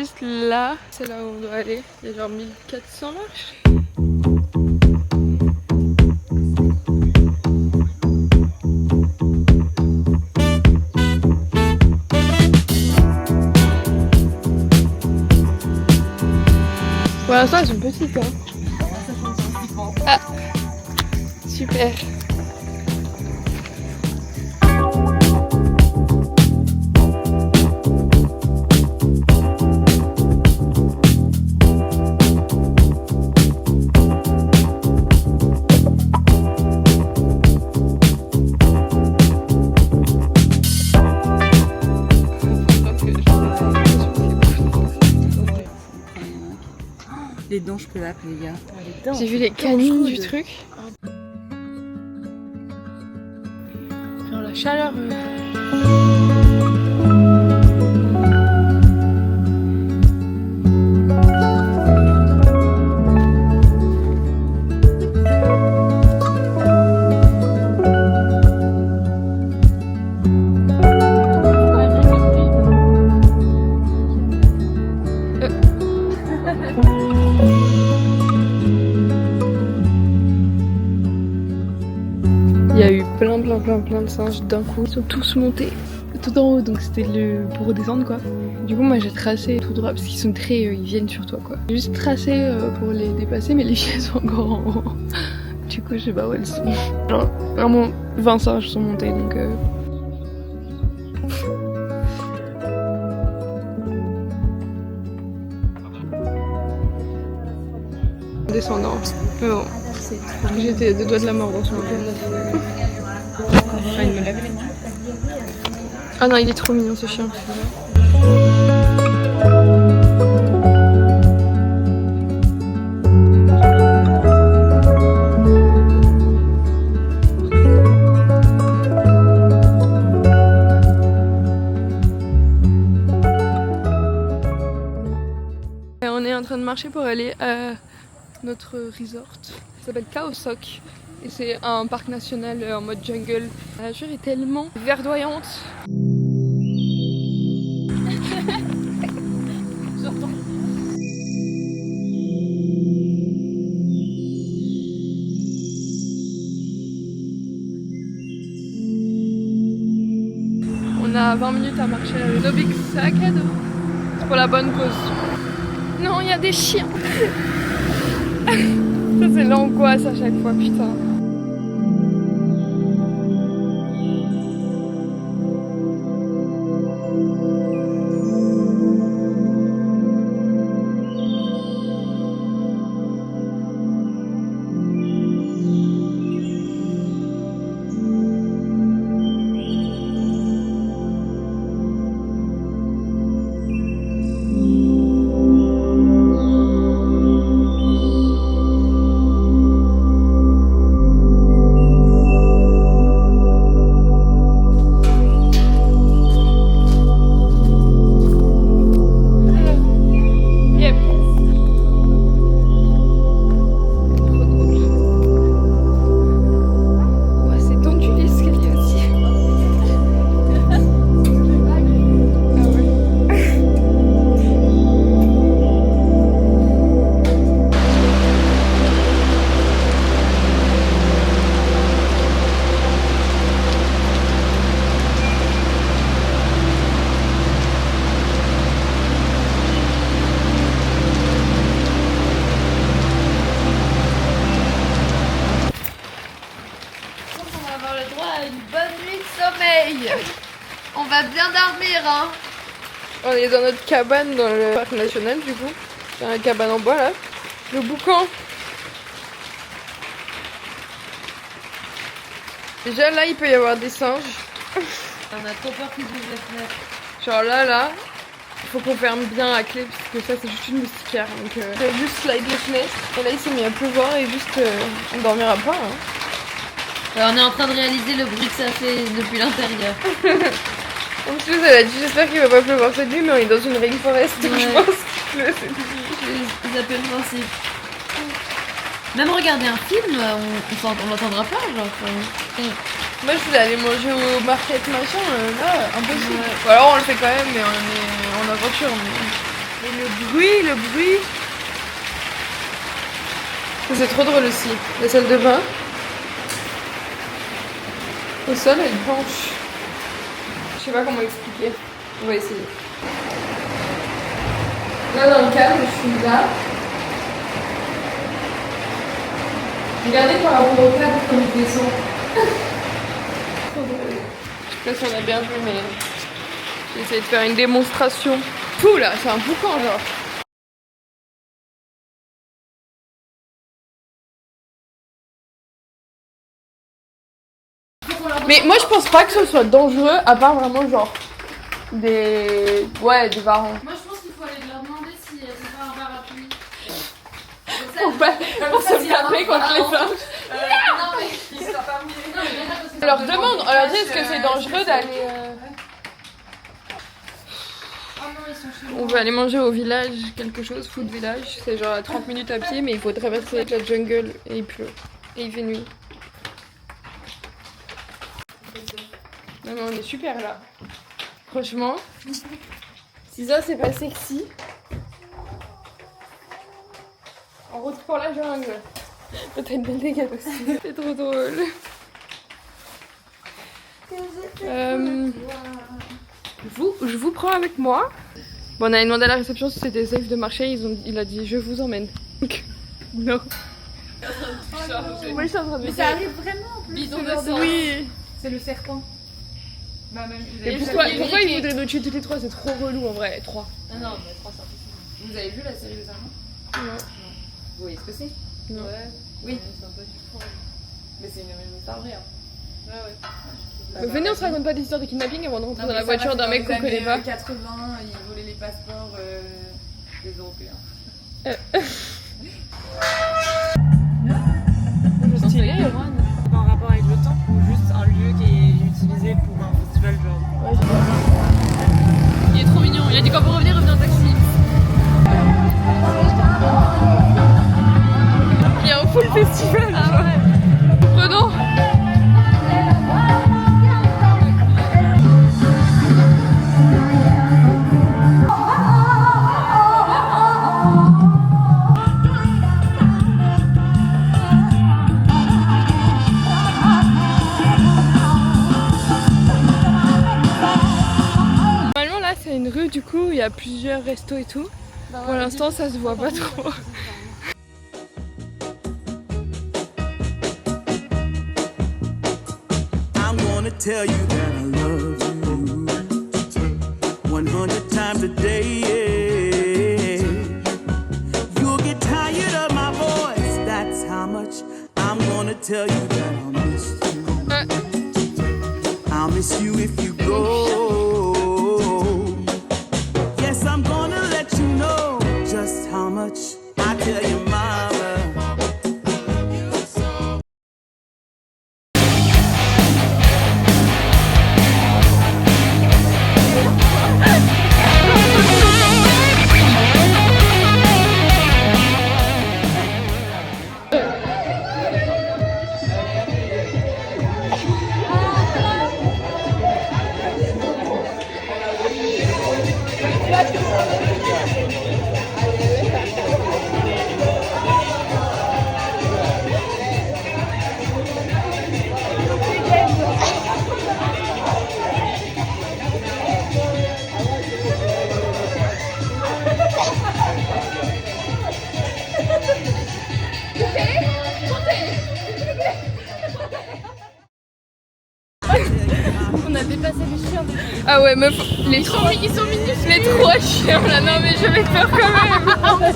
juste là, c'est là où on doit aller. Il y a genre 1400 marches. Pour l'instant elles sont petites hein. Ah super. Les dents, je peux l'appeler, les gars. J'ai vu les canines du truc. Genre la chaleur. Il y a eu plein de singes d'un coup. Ils sont tous montés tout en haut, donc c'était pour redescendre quoi. Du coup moi j'ai tracé tout droit parce qu'ils sont très... ils viennent sur toi quoi. J'ai juste tracé pour les dépasser mais les filles sont encore en haut. Du coup je sais pas où elles sont. Genre vraiment 20 singes sont montés donc... Descendante. Mais bon, j'étais à deux doigts de la mort dans ce moment. Ah, il me lève. Ah non, il est trop mignon ce chien. Et on est en train de marcher pour aller à notre resort. Ça s'appelle Khao Sok. Et c'est un parc national en mode jungle. La nature est tellement verdoyante. On a 20 minutes à marcher avec nos big sacs à dos. C'est pour la bonne cause. Non, il y a des chiens. Ça c'est l'angoisse à chaque fois, putain. On va bien dormir, hein. On est dans notre cabane dans le parc national du coup. C'est une cabane en bois là. Le boucan. Déjà là il peut y avoir des singes. On a trop peur qu'ils ouvrent les fenêtres. Genre là, il faut qu'on ferme bien à clé parce que ça c'est juste une moustiquaire. Donc on va juste slide les fenêtres. Et là il s'est mis à pleuvoir et juste on dormira pas. Hein. Alors, on est en train de réaliser le bruit que ça fait depuis l'intérieur. En plus elle a dit j'espère qu'il va pas pleuvoir cette nuit mais on est dans une rainforest donc je pense qu'il pleut cette nuit. Ils appellent principe. Même regarder un film, on l'entendra pas genre. Moi je voulais aller manger au market machin, là impossible. Ouais. Ou alors on le fait quand même mais on est en aventure. Mais... Et le bruit. C'est trop drôle aussi. La salle de bain. Au sol, elle est blanche. Je sais pas comment expliquer. On va essayer. Là, dans le cadre, je suis là. Regardez par rapport au cadre comme il descend. Trop drôle. Je sais pas si on a bien vu, mais j'ai essayé de faire une démonstration. Fou là, c'est un boucan genre. Mais moi je pense pas que ce soit dangereux à part vraiment genre des varans. Moi je pense qu'il faut aller leur demander si c'est pas un parapluie. Pour se frapper contre les singes. Non mais il sera pas mouillé. On leur demande, on leur dit est-ce que c'est dangereux d'aller... Oh non, ils sont chez On veut aller manger au village quelque chose, food village. C'est genre à 30 minutes à pied mais il faut traverser la jungle et il pleut. Et il fait nuit. Non mais on est super là. Franchement. Si ça c'est pas sexy. En route pour la jungle. T'as une belle dégâts aussi. C'est trop drôle. Je vous prends avec moi. Bon, on avait demandé à la réception si c'était safe de marcher. Il a dit je vous emmène. Non. Moi je suis en train de Mais ça arrive vraiment en plus. Bidon de sang. Oui. C'est le serpent. Bah même vous Et avez pourquoi il voudrait nous tuer toutes les trois? C'est trop relou en vrai. 3. Non, mais 3 c'est impossible. Vous avez vu la série des Amants? Non. Vous voyez ce que c'est? Non. Ouais. Oui. C'est un peu du fond. Mais c'est une histoire vraie. Hein. Ouais. Venez, on se raconte pas des histoires de kidnapping avant de rentrer Non, dans la mais ça voiture va, d'un mec qu'on connaît pas. 80, ils volaient les passeports des Européens. Stylé. En rapport avec le temps ou juste un lieu qui est utilisé pour un festival genre. Il est trop mignon. Il a dit quand vous revenez, revenez en taxi. Il y a un full festival. Ah ouais. Prenons. C'est une rue, du coup il y a plusieurs restos et tout. Pour l'instant ça se voit pas trop. I'm gonna tell you that I love you 100 times a day. You'll get tired of my voice, that's how much I'm gonna tell you that I'll miss you. I'll miss you if you go. How much I tell your mama. On a dépassé les chiens. Ah ouais meuf, ils sont minuscules. Les 3 chiens là, non mais je vais te faire quand même.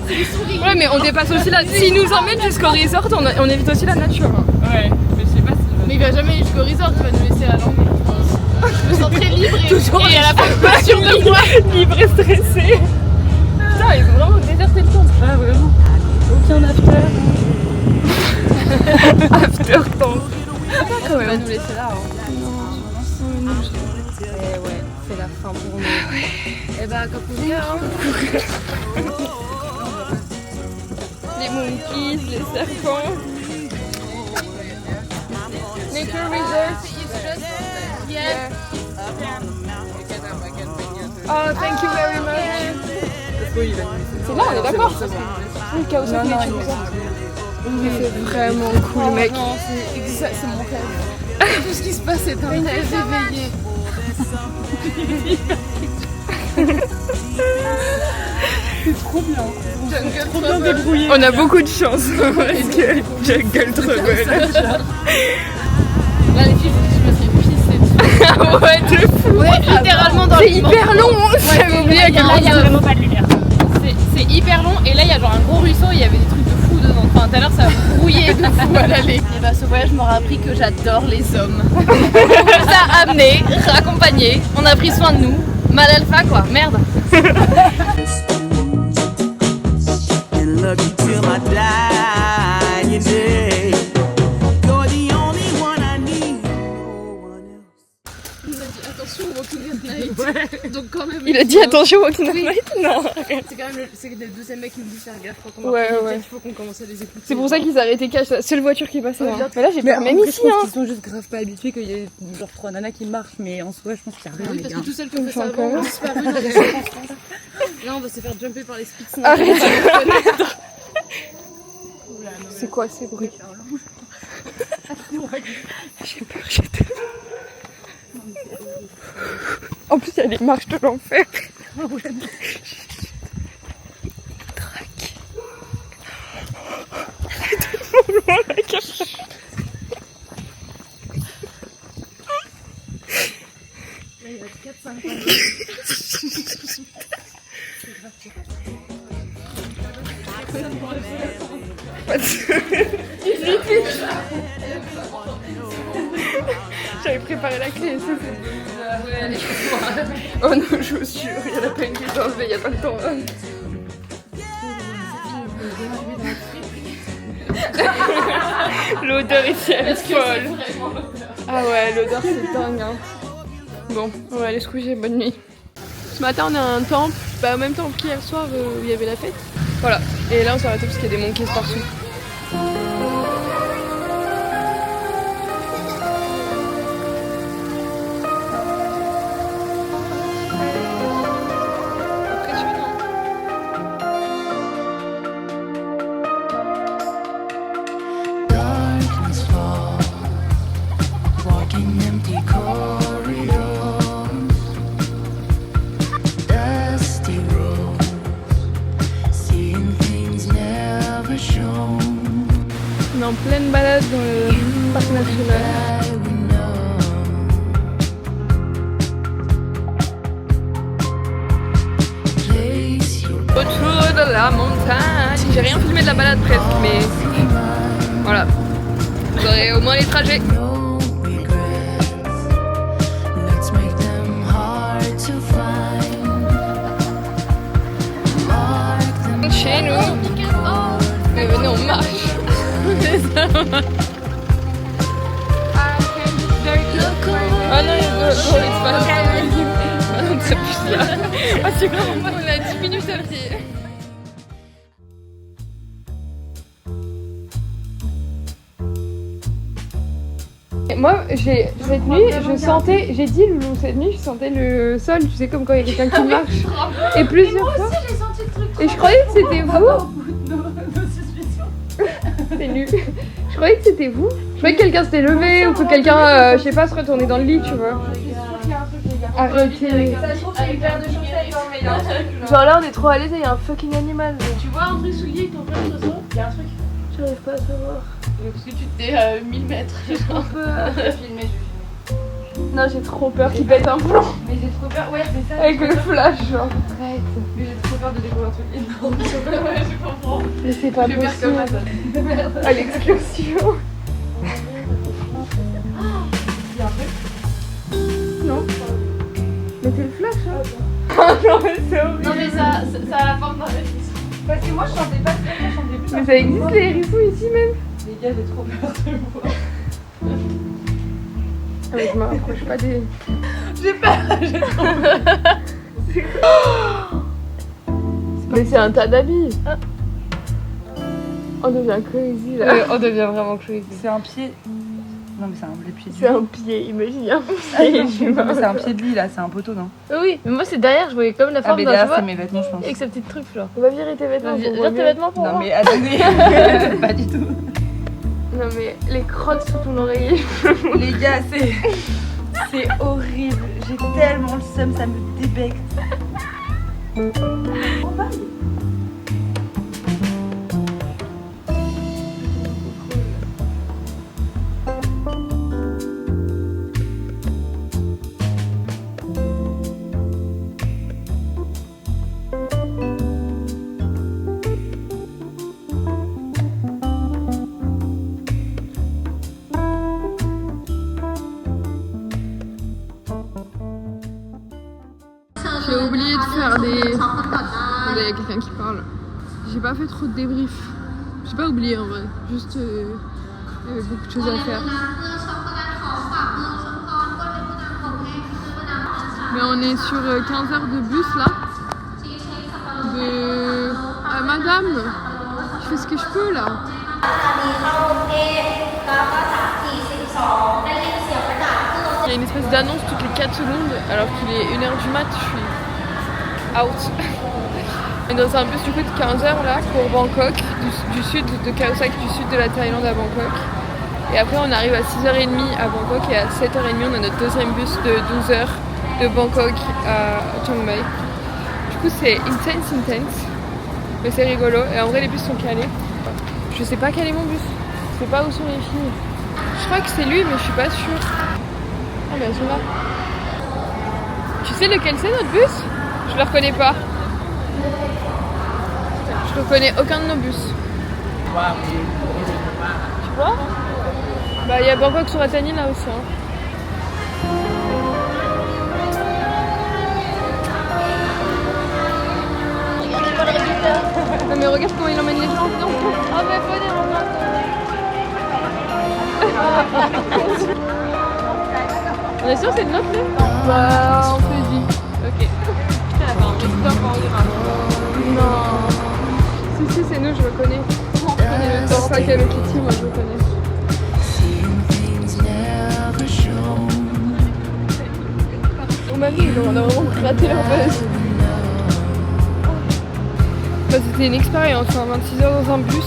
C'est les souris. Ouais mais on dépasse aussi là. S'ils nous emmènent jusqu'au resort, on évite aussi la nature. Ouais, mais je sais pas si. Mais il va jamais jusqu'au resort, il va nous laisser à l'envers. Je me sens très libre et, Toujours et à la fois pas sûre de moi. Libre et stressé. Putain, ils ont vraiment déserté le temps. Ah, vraiment. Aucun after. After temps. On va nous laisser là. Eh ouais, c'est la fin pour nous. Et bah, quand on vient, Les monkeys, les serpents. Nature Resort. Yeah. Oh, thank you very much. C'est là, on est d'accord. Oui, le chaos, Non, c'est vraiment cool, mec. Non, c'est mon rêve. Tout ce qui se passe est un rêve éveillé. C'est trop bien. Jungle Trop bien Trouble. débrouillé. On a beaucoup de chance parce que Jungle Trouble. Là, les filles, je me suis pissée dessus. Ouais, de fou. Ouais, littéralement dans C'est le hyper long, j'avais oublié à quel là, il y a Vraiment pas de lumière. C'est hyper long et là il y a genre un gros ruisseau, il y avait des trucs de fou dedans. Enfin tout à l'heure ça brouillait de fou à l'aller. Et bah ce voyage m'aura appris que j'adore les hommes. On nous a amenés, raccompagnés, on a pris soin de nous. Mal alpha quoi, merde. And love you till my dying day. You're the only one I need, no one else. Attention Walking at Night. Donc quand même. Il a dit attention Walking at Night. Non. C'est quand même le deuxième mec qui me dit faire gaffe quand on Ouais, marche. ouais. Il faut qu'on commence à les écouter. C'est pour ça qu'ils arrêtaient cash, la seule voiture qui passait. Ouais, Hein. Mais là j'ai peur, même ici. Je pense Hein. qu'ils sont juste grave pas habitués qu'il y ait genre 3 nanas qui marchent, mais en soi, je pense qu'il y a rien, Oui, les parce gars. que tous celles qui ont fait ça Enfin, avant quand ont même. disparu dans les circonstances. Là on va se faire jumper par les spits. Arrête. C'est quoi ces bruits? J'ai peur, j'ai peur. En plus, il y a les marches de l'enfer. Trac. Elle est tellement loin la caméra. Là il reste 4-5 J'avais préparé la clé, ça c'est... Oh nos chaussures, il y en a plein qui sont enlevées, il n'y a pas le temps. L'odeur ici elle est folle. Ah ouais, l'odeur c'est dingue. Hein. Bon, on va aller se coucher, bonne nuit. Ce matin on est à un temple, au même temple qu'hier soir où il y avait la fête. Voilà, et là on s'est arrêté parce qu'il y a des monkeys partout. Darkness falls, walking empty corridors, dusty roads, seeing things never shown. On est en pleine balade dans le parc national. I will know. Place your Autour de la montagne. J'ai rien filmé de la balade presque, mais voilà. Vous aurez au moins les trajets. no regrets. Let's make them hard to find. Mark them Chez nous. Mais venez, on marche. Ah non, it's pas très plus là. Ah, c'est vraiment pas. On a 10 minutes à pied. Moi, cette nuit, je sentais, j'ai dit Loulou, cette nuit, je sentais le sol, tu sais, comme quand il y a quelqu'un qui marche. Et plusieurs fois. Et je croyais que c'était vous. C'est nul. Je croyais que c'était vous. Je croyais que quelqu'un s'était levé ou que quelqu'un, je sais pas, se retournait dans le lit, tu vois. Arrêtez. Ça se trouve c'est une paire de chaussettes en mélange. Genre là, on est trop à l'aise et il y a un fucking animal. Tu vois un truc soulier qui t'en de toi? Il y a un truc. J'arrive pas à savoir. Parce que tu t'es à 1000 mètres. J'ai trop peur. Je vais filmer. Non, j'ai trop peur qu'il pète un plomb Mais j'ai trop peur. Ouais, c'est ça. avec le flash, genre. Arrête. Mais j'ai trop peur de découvrir un truc énorme. Ouais, je comprends. Mais c'est pas Je vais faire comme possible. ça. À l'excursion. Il y a un truc. Non. Mettez le flash, hein. Ah non, mais c'est horrible. Non, mais ça a la forme d'un hérisson. Parce que moi, je sentais pas très bien, je sentais plus. Mais ça existe les hérissons ici même. Les gars, j'ai trop peur de voir. Ah, mais je me rapproche pas des. J'ai peur, j'ai trop peur. Mais c'est un tas d'habits. On devient crazy là. On devient vraiment crazy. C'est un pied. Non, mais c'est un pied de C'est lit. un pied, imagine un Ah, pied. non, mais c'est un pied de lit là, c'est un poteau, non? Oui, mais moi c'est derrière, je voyais comme la Ah, forme mais d'un, tu derrière, vois, c'est mes vêtements, je pense. avec sa petite truc genre. On va virer tes vêtements. Vire pour tes mieux. vêtements pour Non, moi. mais attendez, pas du tout. Non mais les crottes sous ton oreiller. Les gars, c'est horrible. J'ai tellement le seum, ça me débecte. J'ai oublié de faire des... Attendez, il y a quelqu'un qui parle. J'ai pas fait trop de débrief. J'ai pas oublié en vrai. Juste... il y avait beaucoup de choses à faire. Mais on est sur 15 heures de bus là. Madame, je fais ce que je peux là. Il y a une espèce d'annonce toutes les 4 secondes alors qu'il est 1h du mat, je suis out. On est dans un bus du coup de 15h là pour Bangkok, du sud de Khao Sak, du sud de la Thaïlande à Bangkok. Et après on arrive à 6h30 à Bangkok et à 7h30 on a notre deuxième bus de 12h de Bangkok à Chiang Mai. Du coup c'est intense, mais c'est rigolo et en vrai les bus sont calés. Je sais pas quel est mon bus, je sais pas où sont les filles. Je crois que c'est lui mais je suis pas sûre. Ah mais elles sont là. Tu sais lequel c'est notre bus? Je le reconnais pas. Je reconnais aucun de nos bus. Tu vois? Bah il y a Bangkok sur Ratani là aussi. Hein. Non mais regarde comment il emmène les gens. Non. Oh mais venez, On est sûr que c'est de notre lieu? Bah on se le dit. Ok. Non. Si c'est nous, je reconnais. Prenez le temps, pas Hello Kitty, moi je reconnais. Seeing things never shown. On m'a vu, on a vraiment raté leur buzz. Bah, c'était une expérience, hein, 26 heures dans un bus.